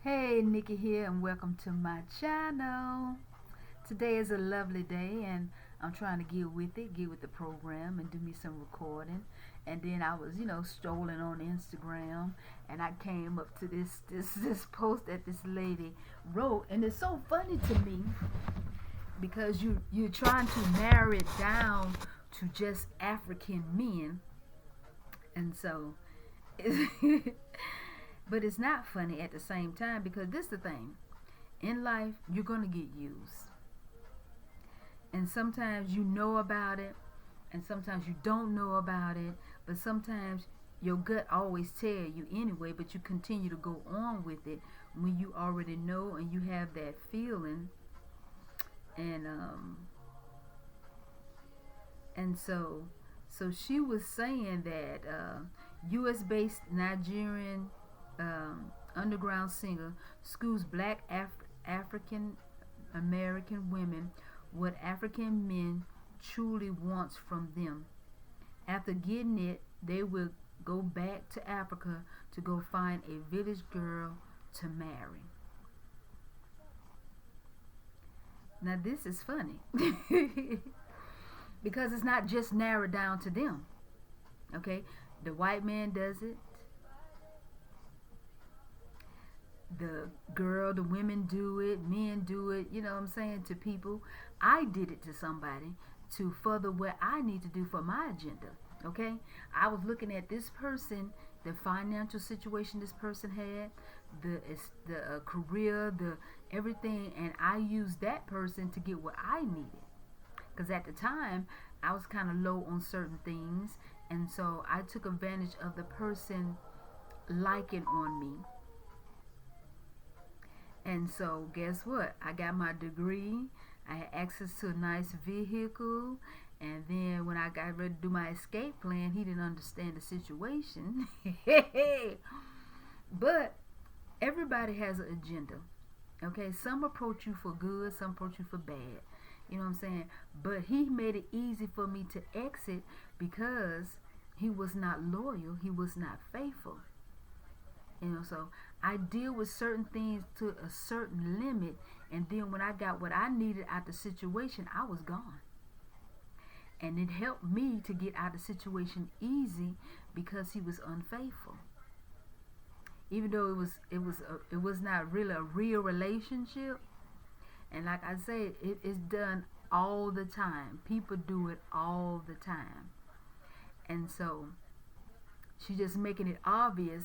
Hey, Nikki here, and welcome to my channel. Today is a lovely day, and I'm trying to get with the program, and do me some recording. And then I was, strolling on Instagram, and I came up to this post that this lady wrote, and it's so funny to me because you're trying to narrow it down to just African men, and so. But it's not funny at the same time because this is the thing. In life, you're going to get used. And sometimes you know about it, and sometimes you don't know about it, but sometimes your gut always tell you anyway, but you continue to go on with it when you already know and you have that feeling. And and so she was saying that U.S. based Nigerian underground singer schools black African American women what African men truly wants from them. After getting it, they will go back to Africa to go find a village girl to marry. Now this is funny because it's not just narrowed down to them. Okay, the white man does it, the women do it, men do it, you know what I'm saying, to people. I did it to somebody to further what I need to do for my agenda. Okay? I was looking at this person, the financial situation this person had, the career, the everything, and I used that person to get what I needed. Because at the time, I was kind of low on certain things, and so I took advantage of the person liking on me. And so, guess what? I got my degree. I had access to a nice vehicle. And then, when I got ready to do my escape plan, he didn't understand the situation. But everybody has an agenda. Okay? Some approach you for good, some approach you for bad. You know what I'm saying? But he made it easy for me to exit because he was not loyal, he was not faithful. So I deal with certain things to a certain limit, and then when I got what I needed out the situation, I was gone. And it helped me to get out of the situation easy because he was unfaithful. Even though it was not really a real relationship, and like I said, it is done all the time. People do it all the time, and so she's just making it obvious.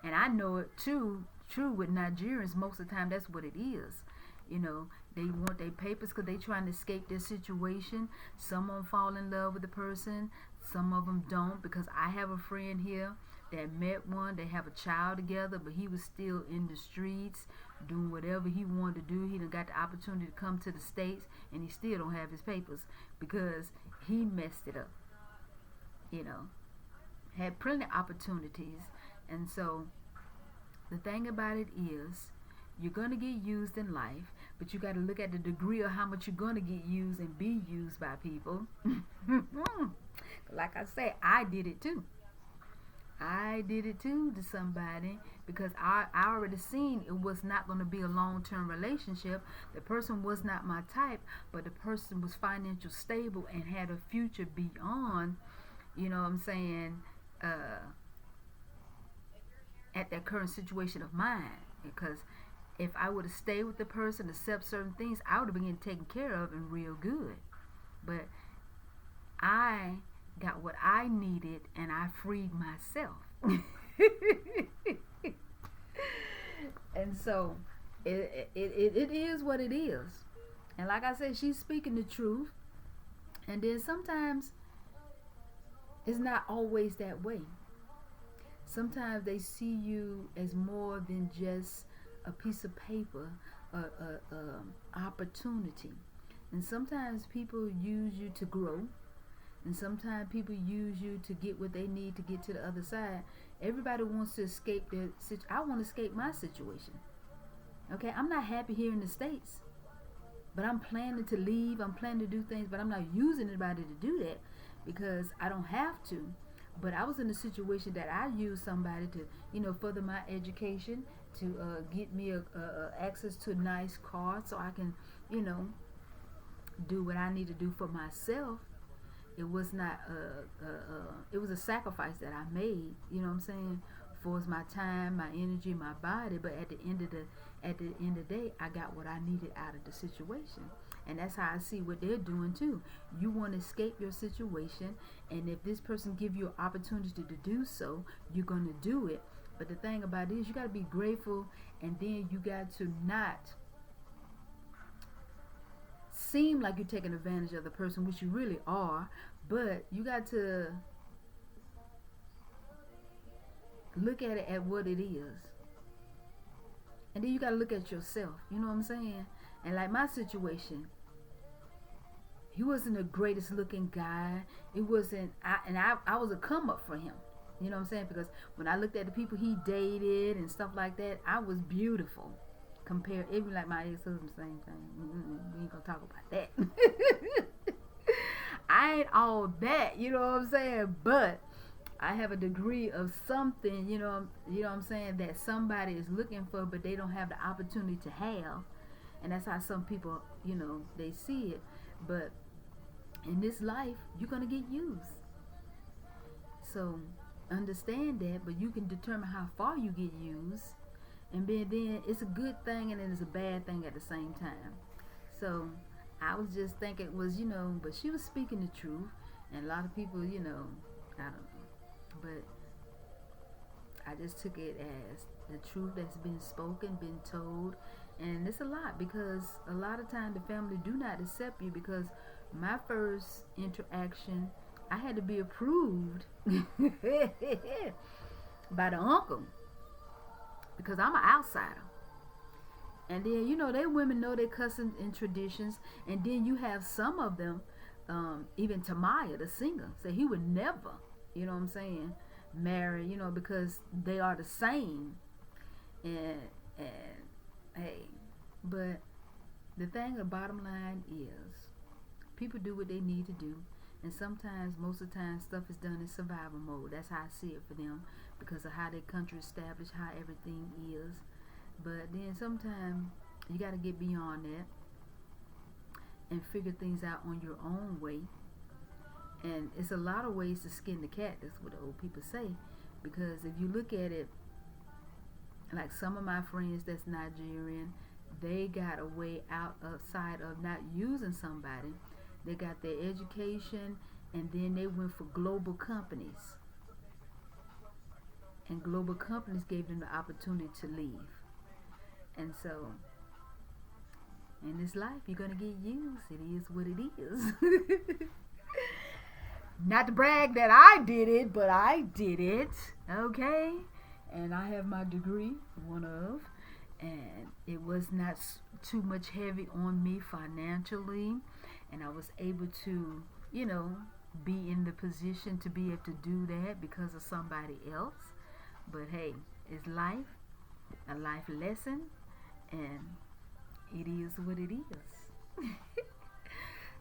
And I know it too, true with Nigerians, most of the time that's what it is. They want their papers because they trying to escape their situation. Some of them fall in love with the person, some of them don't, because I have a friend here that met one. They have a child together, but he was still in the streets doing whatever he wanted to do. He done got the opportunity to come to the States, and he still don't have his papers because he messed it up. you know had plenty of opportunities. And so the thing about it is, you're going to get used in life, but you got to look at the degree of how much you're going to get used and be used by people. Like I say, I did it too. I did it too to somebody because I already seen it was not going to be a long-term relationship. The person was not my type, but the person was financially stable and had a future beyond, you know what I'm saying, at that current situation of mine. Because if I would have stayed with the person, accept certain things, I would have been getting taken care of and real good. But I got what I needed and I freed myself. And so it is what it is. And like I said, she's speaking the truth. And then sometimes it's not always that way. Sometimes they see you as more than just a piece of paper, a opportunity. And sometimes people use you to grow, and sometimes people use you to get what they need to get to the other side. Everybody wants to escape their situation. I want to escape my situation. Okay, I'm not happy here in the States, but I'm planning to leave. I'm planning to do things, but I'm not using anybody to do that because I don't have to. But I was in a situation that I used somebody to, further my education, to get me a access to a nice car so I can, you know, do what I need to do for myself. It was not it was a sacrifice that I made, you know what I'm saying, for my time, my energy, my body. But at the end of the day, I got what I needed out of the situation. And that's how I see what they're doing too. You want to escape your situation, and if this person give you an opportunity to do so, you're going to do it. But the thing about it is, you got to be grateful, and then you got to not seem like you're taking advantage of the person, which you really are. But you got to look at it at what it is, and then you got to look at yourself. You know what I'm saying? And like my situation, he wasn't the greatest looking guy. It wasn't, I was a come up for him. You know what I'm saying? Because when I looked at the people he dated and stuff like that, I was beautiful. Compared, even like my ex-husband, same thing. We ain't gonna talk about that. I ain't all that, you know what I'm saying? But I have a degree of something, you know what I'm saying, that somebody is looking for, but they don't have the opportunity to have. And that's how some people, you know, they see it. But in this life, you're gonna get used. So understand that, but you can determine how far you get used. And then it's a good thing and then it's a bad thing at the same time. So I was just thinking it was, you know, but she was speaking the truth. And a lot of people, you know, I don't know. But I just took it as the truth that's been spoken, been told. And it's a lot, because a lot of times the family do not accept you, because my first interaction, I had to be approved by the uncle, because I'm an outsider. And then, you know, they women know their customs and traditions. And then you have some of them, even Tamaya, the singer, say he would never, you know what I'm saying, marry, you know, because they are the same. And hey, but the thing, the bottom line is, people do what they need to do. And sometimes, most of the time, stuff is done in survival mode. That's how I see it for them, because of how their country established, how everything is. But then sometimes you got to get beyond that and figure things out on your own way. And it's a lot of ways to skin the cat. That's what the old people say. Because if you look at it, like some of my friends that's Nigerian, they got a way outside of not using somebody. They got their education, and then they went for global companies. And global companies gave them the opportunity to leave. And so, in this life, you're going to get used. It is what it is. Not to brag that I did it, but I did it. Okay? And I have my degree, one of. And it was not too much heavy on me financially. And I was able to, you know, be in the position to be able to do that because of somebody else. But hey, it's life, a life lesson, and it is what it is.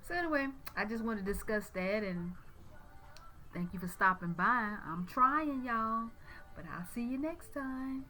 So anyway, I just want to discuss that, and thank you for stopping by. I'm trying, y'all, but I'll see you next time.